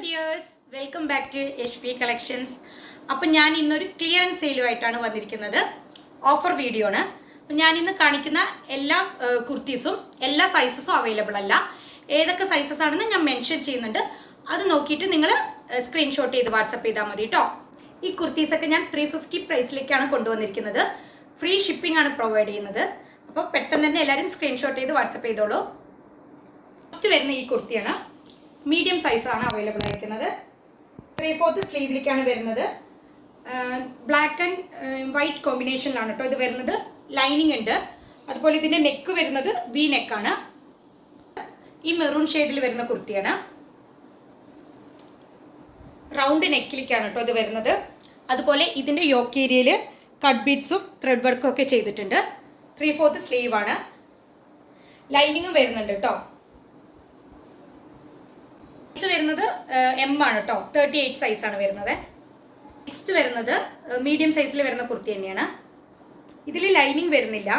Dears, welcome back to HP collections. അപ്പം ഞാൻ ഇന്നൊരു ക്ലിയറൻസ് സെയിലുമായിട്ടാണ് വന്നിരിക്കുന്നത്. ഓഫർ വീഡിയോ ആണ്. അപ്പം ഞാൻ ഇന്ന് കാണിക്കുന്ന എല്ലാ കുർത്തീസും എല്ലാ സൈസസും അവൈലബിൾ അല്ല. ഏതൊക്കെ സൈസസ് ആണെന്ന് ഞാൻ മെൻഷൻ ചെയ്യുന്നുണ്ട്. അത് നോക്കിയിട്ട് നിങ്ങൾ സ്ക്രീൻഷോട്ട് ചെയ്ത് വാട്സപ്പ് ചെയ്താൽ മതി കേട്ടോ. ഈ കുർത്തീസൊക്കെ ഞാൻ 350 പ്രൈസിലേക്കാണ് കൊണ്ടുവന്നിരിക്കുന്നത്. ഫ്രീ ഷിപ്പിംഗ് ആണ് പ്രൊവൈഡ് ചെയ്യുന്നത്. അപ്പോൾ പെട്ടെന്ന് തന്നെ എല്ലാവരും സ്ക്രീൻഷോട്ട് ചെയ്ത് വാട്സപ്പ് ചെയ്തോളൂ. ഫസ്റ്റ് വരുന്ന ഈ കുർത്തിയാണ്. മീഡിയം സൈസാണ് അവൈലബിൾ ആയിരിക്കുന്നത്. 3/4 സ്ലീവിലേക്കാണ് വരുന്നത്. ബ്ലാക്ക് ആൻഡ് വൈറ്റ് കോമ്പിനേഷനിലാണ് കേട്ടോ ഇത് വരുന്നത്. ലൈനിങ് ഉണ്ട്. അതുപോലെ ഇതിൻ്റെ നെക്ക് വരുന്നത് വി നെക്കാണ്. ഈ മെറൂൺ ഷെയ്ഡിൽ വരുന്ന കുർത്തിയാണ്. റൗണ്ട് നെക്കിലേക്കാണ് കേട്ടോ ഇത് വരുന്നത്. അതുപോലെ ഇതിൻ്റെ യോക്ക് ഏരിയയിൽ കട്ട് ബീഡ്സും ത്രെഡ് വർക്കും ഒക്കെ ചെയ്തിട്ടുണ്ട്. 3/4 സ്ലീവാണ്. ലൈനിങ്ങും വരുന്നുണ്ട് കേട്ടോ. സൈസ് വരുന്നത് M ആണ് കേട്ടോ. 38 സൈസാണ് വരുന്നത്. നെക്സ്റ്റ് വരുന്നത് മീഡിയം സൈസിൽ വരുന്ന കുർത്തി തന്നെയാണ്. ഇതിൽ ലൈനിങ് വരുന്നില്ല.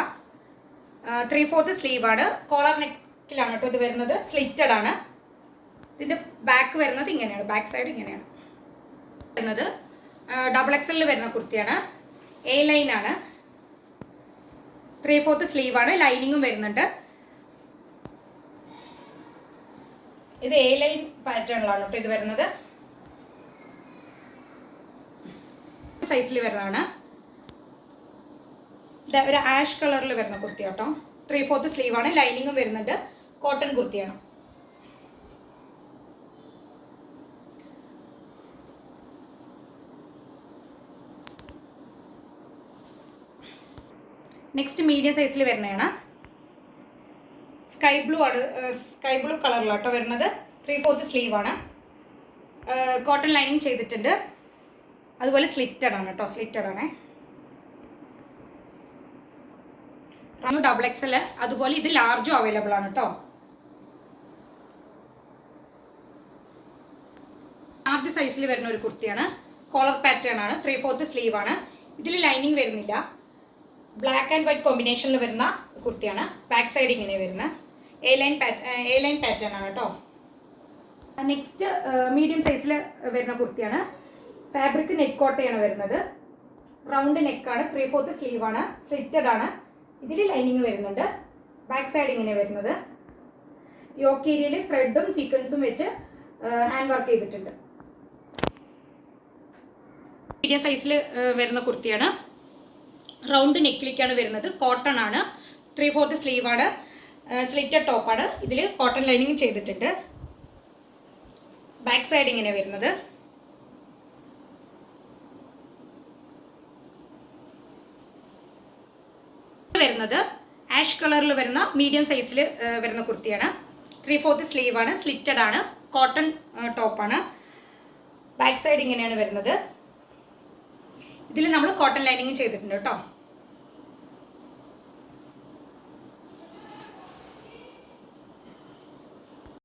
3/4 സ്ലീവാണ്. കോളർ നെക്കിലാണ് കേട്ടോ ഇത് വരുന്നത്. സ്ലിറ്റഡ് ആണ്. ഇതിൻ്റെ ബാക്ക് വരുന്നത് ഇങ്ങനെയാണ്. ബാക്ക് സൈഡ് ഇങ്ങനെയാണ് വരുന്നത്. XXL വരുന്ന കുർത്തിയാണ്. A ലൈൻ ആണ്. 3/4 സ്ലീവാണ്. ലൈനിങ്ങും വരുന്നുണ്ട്. ഇത് A ലൈൻ പാറ്റേണിലാണ് കേട്ടോ ഇത് വരുന്നത്. സൈസിൽ വരുന്നതാണ്. ഒരു ആഷ് കളറിൽ വരുന്ന കുർത്തി കേട്ടോ. 3/4 സ്ലീവാണ്. ലൈനിങ്ങും വരുന്നുണ്ട്. കോട്ടൺ കുർത്തിയാണ്. നെക്സ്റ്റ് മീഡിയം സൈസിൽ വരുന്നതാണ്. സ്കൈ ബ്ലൂ കളറിലാട്ടോ വരുന്നത്. 3/4 സ്ലീവാണ്. കോട്ടൺ ലൈനിങ് ചെയ്തിട്ടുണ്ട്. അതുപോലെ സ്ലിറ്റഡ് ആണ് കേട്ടോ. സ്ലിറ്റഡ് ആണ്. XXL. അതുപോലെ ഇത് ലാർജും അവൈലബിൾ ആണ് കേട്ടോ. ലാർജ് സൈസിൽ വരുന്ന ഒരു കുർത്തിയാണ്. കോളർ പാറ്റേൺ ആണ്. 3/4 സ്ലീവാണ്. ഇതിൽ ലൈനിങ് വരുന്നില്ല. ബ്ലാക്ക് ആൻഡ് വൈറ്റ് കോമ്പിനേഷനിൽ വരുന്ന കുർത്തിയാണ്. ബാക്ക് സൈഡ് ഇങ്ങനെ വരുന്ന A ലൈൻ പാറ്റേൺ ആണ് കേട്ടോ. നെക്സ്റ്റ് മീഡിയം സൈസിൽ വരുന്ന കുർത്തിയാണ്. ഫാബ്രിക് നെക്ക് കോട്ടയാണ് വരുന്നത്. റൗണ്ട് നെക്കാണ്. 3/4 സ്ലീവാണ്. സ്ലിറ്റഡ് ആണ്. ഇതിൽ ലൈനിങ് വരുന്നുണ്ട്. ബാക്ക് സൈഡ് ഇങ്ങനെ വരുന്നത്. യോക്ക് ഏരിയയിൽ ത്രെഡും സീക്വൻസും വെച്ച് ഹാൻഡ് വർക്ക് ചെയ്തിട്ടുണ്ട്. മീഡിയം സൈസിൽ വരുന്ന കുർത്തിയാണ്. റൗണ്ട് നെക്കിലേക്കാണ് വരുന്നത്. കോട്ടൺ ആണ്. 3/4 സ്ലീവാണ്. സ്ലിറ്റഡ് ടോപ്പാണ്. ഇതിൽ കോട്ടൺ ലൈനിങ് ചെയ്തിട്ടുണ്ട്. ബാക്ക് സൈഡ് ഇങ്ങനെ വരുന്നത്. വരുന്നത് ആഷ് കളറിൽ വരുന്ന മീഡിയം സൈസിൽ വരുന്ന കുർത്തിയാണ്. 3/4 സ്ലീവാണ്. സ്ലിറ്റഡ് ആണ്. കോട്ടൺ ടോപ്പാണ്. ബാക്ക് സൈഡ് ഇങ്ങനെയാണ് വരുന്നത്. ഇതിൽ നമ്മൾ കോട്ടൺ ലൈനിങ് ചെയ്തിട്ടുണ്ട് കേട്ടോ.